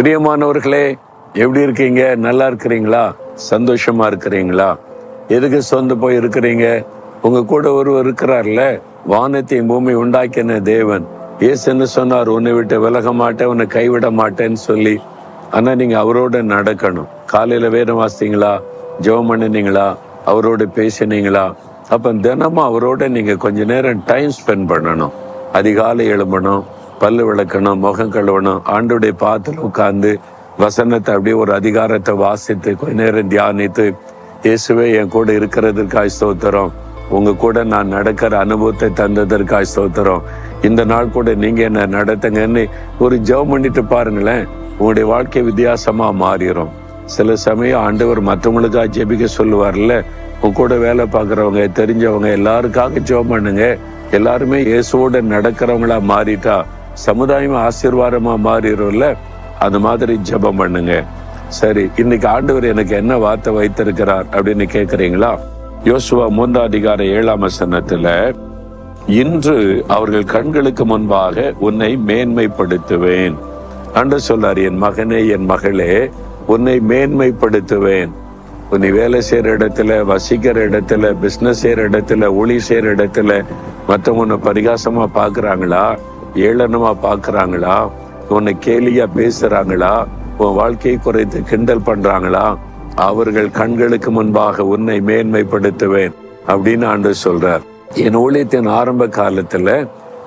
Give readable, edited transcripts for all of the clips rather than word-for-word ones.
பிரியமானவர்களே, எப்படி இருக்கீங்க? நல்லா இருக்கிறீங்களா? சந்தோஷமா இருக்கிறீங்களா? எதுக்கு சொந்த போய் இருக்கிறீங்க? உங்க கூட ஒருவர் இருக்கிறார்ல, வானத்தையும் பூமி உண்டாக்கின தேவன். இயேசுன்னு சொன்னார், உன்னை விட்டு விலக மாட்டேன், உன்னை கைவிட மாட்டேன்னு சொல்லி. ஆனா நீங்க அவரோட நடக்கணும். காலையில வேதம் வாசித்தீங்களா? ஜெபம் பண்ணினீங்களா? அவரோட பேசினீங்களா? அப்ப தினமும் அவரோட நீங்க கொஞ்ச நேரம் டைம் ஸ்பெண்ட் பண்ணணும். அதிகாலை எழும்பணும், பல்லு விளக்கணும், முகம் கழுவணும், ஆண்டுடைய பாத்துல உட்கார்ந்து வசனத்தை அப்படியே ஒரு அதிகாரத்தை வாசித்து கொஞ்ச நேரம் தியானித்து, இயேசுவே என் கூட இருக்கிறதற்காய் ஸ்தோத்திரம், உங்க கூட நான் நடக்கிற அனுபவத்தை தந்ததற்காய் ஸ்தோத்திரம், இந்த நாள் கூட நீங்க என்ன நடத்துங்கன்னு ஒரு ஜெபம் பண்ணிட்டு பாருங்களேன். உங்களுடைய வாழ்க்கை வித்தியாசமா மாறிடும். சில சமயம் ஆண்டவர் மற்றவங்களுக்காக ஜெபிக்க சொல்லுவார்ல, உங்க கூட வேலை பார்க்குறவங்க, தெரிஞ்சவங்க எல்லாருக்காக ஜெபம் பண்ணுங்க. எல்லாருமே இயேசுவோட நடக்கிறவங்களா மாறிட்டா சமுதாயம் ஆசீர்வாதமா மாறிடும்ல. அந்த மாதிரி ஜெபம் பண்ணுங்க. சரி, இன்னைக்கு ஆண்டவர் எனக்கு என்ன வார்த்தை வைத்திருக்கிறார் அப்படின்னு கேட்கிறீங்களா? யோசுவா 3:7 இன்று அவர்கள் கண்களுக்கு முன்பாக உன்னை மேன்மைப்படுத்துவேன். ஆண்டவர் சொல்றார், என் மகனே, என் மகளே, உன்னை மேன்மைப்படுத்துவேன். நீ வேலை செய்யற இடத்துல, வசிக்கிற இடத்துல, பிசினஸ் செய்யற இடத்துல, ஒளி செய்யற இடத்துல மற்றவங்க உன்னை பரிகாசமா பாக்குறாங்களா, ஏளனமா பாக்குறாங்களா, உன்னை கேலியா பேசுறாங்களா, உன் வாழ்க்கையை குறைத்து கிண்டல் பண்றாங்களா, அவர்கள் கண்களுக்கு முன்பாக உன்னை மேன்மைப்படுத்துவேன் அப்படின்னு ஆண்டவர் சொல்றார். என் ஊழியத்தின் ஆரம்ப காலத்துல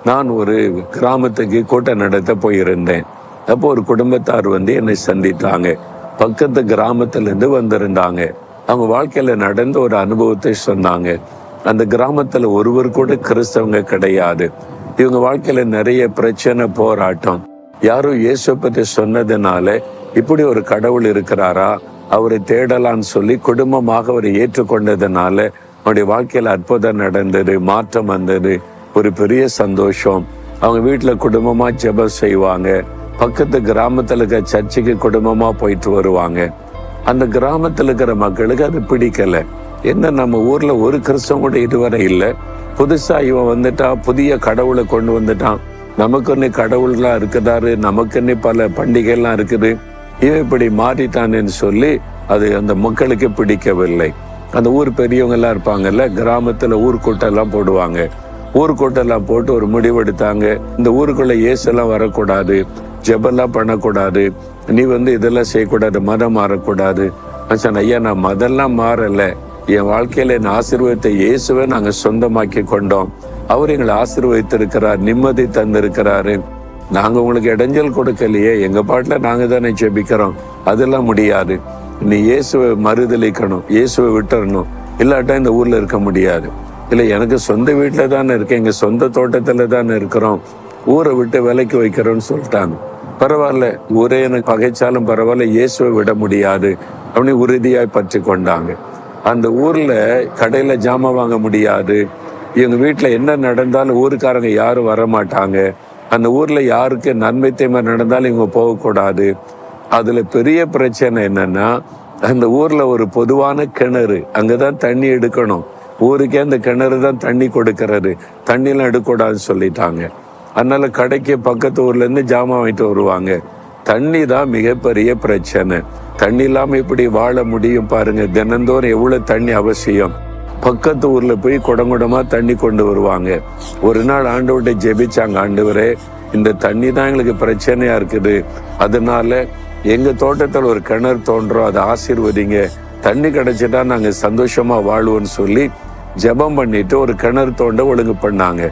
நான் ஒரு கிராமத்துக்கு கூட்டம் நடத்த போயிருந்தேன். அப்போ ஒரு குடும்பத்தார் என்னை சந்தித்தாங்க. பக்கத்து கிராமத்துல இருந்து வந்திருந்தாங்க. அவங்க வாழ்க்கையில நடந்த ஒரு அனுபவத்தை சொன்னாங்க. அந்த கிராமத்துல ஒருவர் கூட கிறிஸ்தவங்க கிடையாது. இவங்க வாழ்க்கையில நிறைய பிரச்சனை, போராட்டம். யாரும் இயேசு பற்றி சொன்னதுனால இப்படி ஒரு கடவுள் இருக்கிறாரா, அவரை தேடலான்னு சொல்லி குடும்பமாக அவரை ஏற்றுக்கொண்டதுனால அவருடைய வாழ்க்கையில அற்புதம் நடந்தது, மாற்றம் வந்தது, ஒரு பெரிய சந்தோஷம். அவங்க வீட்டுல குடும்பமா ஜெபம் செய்வாங்க. பக்கத்து கிராமத்துல இருக்கிற சர்ச்சுக்கு குடும்பமா போயிட்டு வருவாங்க. அந்த கிராமத்துல இருக்கிற மக்களுக்கு அது பிடிக்கல. என்ன, நம்ம ஊர்ல ஒரு கிறிஸ்தவம் கூட இதுவரை இல்லை, புதுசா இவன் வந்துட்டான், புதிய கடவுளை கொண்டு வந்துட்டான், நமக்குன்னு கடவுள்லாம் இருக்குதாரு, நமக்குன்னு பல பண்டிகைலாம் இருக்குது, இவன் இப்படி மாறிட்டான்னு சொல்லி அது அந்த மக்களுக்கு பிடிக்கவில்லை. அந்த ஊர் பெரியவங்க எல்லாம் இருப்பாங்கல்ல, கிராமத்துல ஊர்க்கூட்டம் எல்லாம் போடுவாங்க. ஊர்க்கூட்டம் எல்லாம் போட்டு ஒரு முடிவெடுத்தாங்க, இந்த ஊருக்குள்ள இயேசெல்லாம் வரக்கூடாது, ஜெபெல்லாம் பண்ணக்கூடாது, நீ இதெல்லாம் செய்யக்கூடாது, மதம் மாறக்கூடாது. ஐயா, நான் மதம்லாம் மாறல, என் வாழ்க்கையில என் ஆசீர்வாதத்தை இயேசுவை நாங்க சொந்தமாக்கி கொண்டோம். அவர் எங்களை ஆசீர்வதித்திருக்கிறார், நிம்மதி தந்திருக்கிறாரு. நாங்க உங்களுக்கு இடைஞ்சல் கொடுக்கலையே, எங்க பாட்டுல நாங்க தானே ஜெபிக்கிறோம். அதெல்லாம் முடியாது, நீ இயேசுவை மறுதலிக்கணும், இயேசுவை விட்டுறணும், இல்லாட்டா இந்த ஊர்ல இருக்க முடியாது. இல்ல, எனக்கு சொந்த வீட்டுல தானே இருக்கேன், எங்க சொந்த தோட்டத்துல தானே இருக்கிறோம், ஊரை விட்டு விலைக்கு வைக்கிறோம்னு சொல்லிட்டாங்க. பரவாயில்ல, ஊரே எனக்கு பகைச்சாலும் பரவாயில்ல, இயேசுவை விட முடியாது அப்படின்னு உறுதியாய் பற்றி கொண்டாங்க. அந்த ஊர்ல கடையில ஜாமான் வாங்க முடியாது. இவங்க வீட்டுல என்ன நடந்தாலும் ஊருக்காரங்க யாரும் வரமாட்டாங்க. அந்த ஊர்ல யாருக்கு நன்மை தீமை நடந்தாலும் இவங்க போகக்கூடாது. அதுல பெரிய பிரச்சனை என்னன்னா, அந்த ஊர்ல ஒரு பொதுவான கிணறு, அங்கதான் தண்ணி எடுக்கணும். ஊருக்கே அந்த கிணறு தான் தண்ணி கொடுக்கறது, தண்ணிலாம் எடுக்கக்கூடாதுன்னு சொல்லிட்டாங்க. அதனால கடைக்கு பக்கத்து ஊர்ல இருந்து ஜாமான் வாங்கிட்டு வருவாங்க. தண்ணி தான் மிகப்பெரிய பிரச்சனை. தண்ணி இல்லாம இப்படி வாழ முடியும் பாருங்க. தினந்தோறும் எவ்வளவு தண்ணி அவசியம். பக்கத்து ஊர்ல போய் குடங்குடமா தண்ணி கொண்டு வருவாங்க. ஒரு நாள் ஆண்டவர்கிட்ட ஜெபிச்சாங்க, ஆண்டவரே, இந்த தண்ணி தான் எங்களுக்கு பிரச்சனையா இருக்குது, அதனால எங்க தோட்டத்தில் ஒரு கிணறு தோன்றோம், அதை ஆசீர்வதிங்க, தண்ணி கிடைச்சிட்டா நாங்க சந்தோஷமா வாழ்வோம்னு சொல்லி ஜெபம் பண்ணிட்டு ஒரு கிணறு தோண்ட ஒழுங்கு பண்ணாங்க.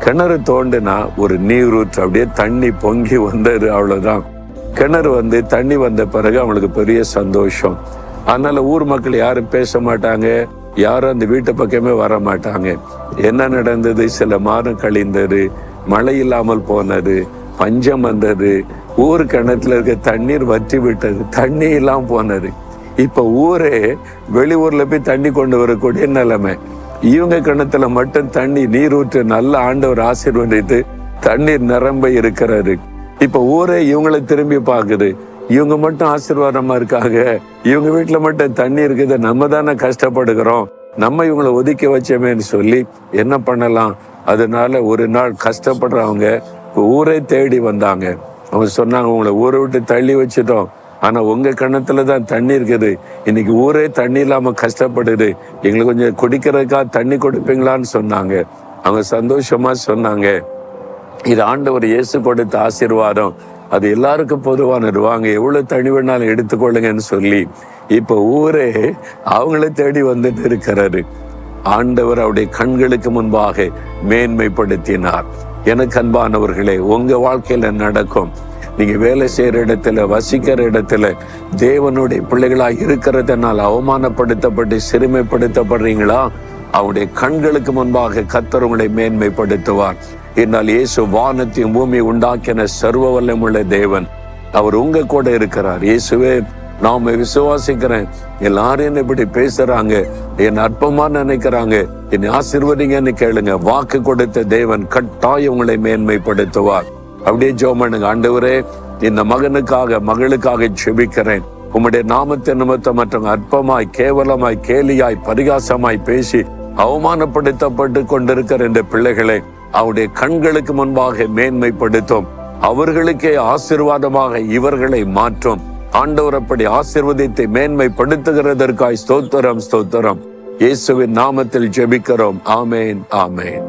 கிணறு தோண்டுனா ஒரு நீரூற்று அப்படியே தண்ணி பொங்கி வந்தது, அவ்வளவுதான். கிணறு தண்ணி வந்த பிறகு அவங்களுக்கு பெரிய சந்தோஷம். அதனால ஊர் மக்கள் யாரும் பேச மாட்டாங்க, யாரும் அந்த வீட்டு பக்கமே வர மாட்டாங்க. என்ன நடந்தது? சில மாதம் கழிந்தது, மழை இல்லாமல் போனது, பஞ்சம் வந்தது, ஊர் கிணத்துல இருக்க தண்ணீர் வற்றி விட்டது, தண்ணி இல்லாம போனது. இப்ப ஊரே வெளியூர்ல போய் தண்ணி கொண்டு வரக்கூடிய நிலைமை. இவங்க கிணத்துல மட்டும் தண்ணி நீரூற்று நல்ல ஆண்டவர் ஆசீர்வதித்து தண்ணீர் நிரம்ப இருக்கிறது. இப்ப ஊரே இவங்களை திரும்பி பாக்குது, இவங்க மட்டும் ஆசீர்வாதமா இருக்காங்க, இவங்க வீட்டுல மட்டும் தண்ணி இருக்குது, நம்ம தானே கஷ்டப்படுகிறோம், நம்ம இவங்களை ஒதுக்கி வச்சோமேன்னு சொல்லி என்ன பண்ணலாம். அதனால ஒரு நாள் கஷ்டப்படுறவங்க ஊரே தேடி வந்தாங்க. அவங்க சொன்னாங்க, உங்களை ஊரை விட்டு தள்ளி வச்சுட்டோம், ஆனா உங்க கணத்துல தான் தண்ணி இருக்குது, இன்னைக்கு ஊரே தண்ணி இல்லாம கஷ்டப்படுது, எங்களுக்கு கொஞ்சம் குடிக்கிறதுக்காக தண்ணி கொடுப்பீங்களான்னு சொன்னாங்க. அவங்க சந்தோஷமா சொன்னாங்க, இது ஆண்டவர் இயேசு கொடுத்த ஆசீர்வாதம், அது எல்லாருக்கும் பொதுவானது, வாங்க எவ்வளவு தண்ணி வேணாலும் எடுத்துக்கொள்ளுங்கன்னு சொல்லி இப்ப ஊரே அவங்கள தேடி வந்துட்டு இருக்கிறாரு. ஆண்டவர் அவருடைய கண்களுக்கு முன்பாக மேன்மைப்படுத்தினார். எனக்கு அன்பானவர்களே, உங்க வாழ்க்கையில நடக்கும். நீங்க வேலை செய்யற இடத்துல, வசிக்கிற இடத்துல, தேவனுடைய பிள்ளைகளாய் இருக்கிறதுனால் அவமானப்படுத்தப்பட்டு சிறுமைப்படுத்தப்படுறீங்களா? அவருடைய கண்களுக்கு முன்பாக கர்த்தர் உங்களை மேன்மைப்படுத்துவார். என்னால் இயேசு வானத்தையும் பூமி உண்டாக்கின சர்வ வல்லமுள்ள தேவன், அவர் உங்க கூட இருக்கிறார். இயேசுவே, நாம விசுவாசிக்கிறேன், எல்லாரும் என்ன இப்படி பேசுறாங்க, என் அற்பமா நினைக்கிறாங்க, என்னை ஆசீர்வதிங்கன்னு கேளுங்க. வாக்கு கொடுத்த தேவன் கட்டாயம் உங்களை மேன்மைப்படுத்துவார். அப்படியே ஜெபம் பண்ணுங்க. ஆண்டவரே, இந்த மகனுக்காக மகளுக்காக ஜெபிக்கிறேன். உம்முடைய நாமத்தை நிமித்தம் மற்றவங்க அற்பமாய், கேவலமாய், கேலியாய், பரிகாசமாய் பேசி அவமானப்படுத்தப்பட்டு கொண்டிருக்கிற இந்த பிள்ளைகளை அவருடைய கண்களுக்கு முன்பாக மேன்மைப்படுத்தும். அவர்களுக்கே ஆசீர்வாதமாக இவர்களை மாற்றும். ஆண்டவர் அப்படி ஆசீர்வதித்தை மேன்மைப்படுத்துகிறதற்காய் ஸ்தோத்திரம், ஸ்தோத்திரம். இயேசுவின் நாமத்தில் ஜெபிக்கிறோம். ஆமேன், ஆமேன்.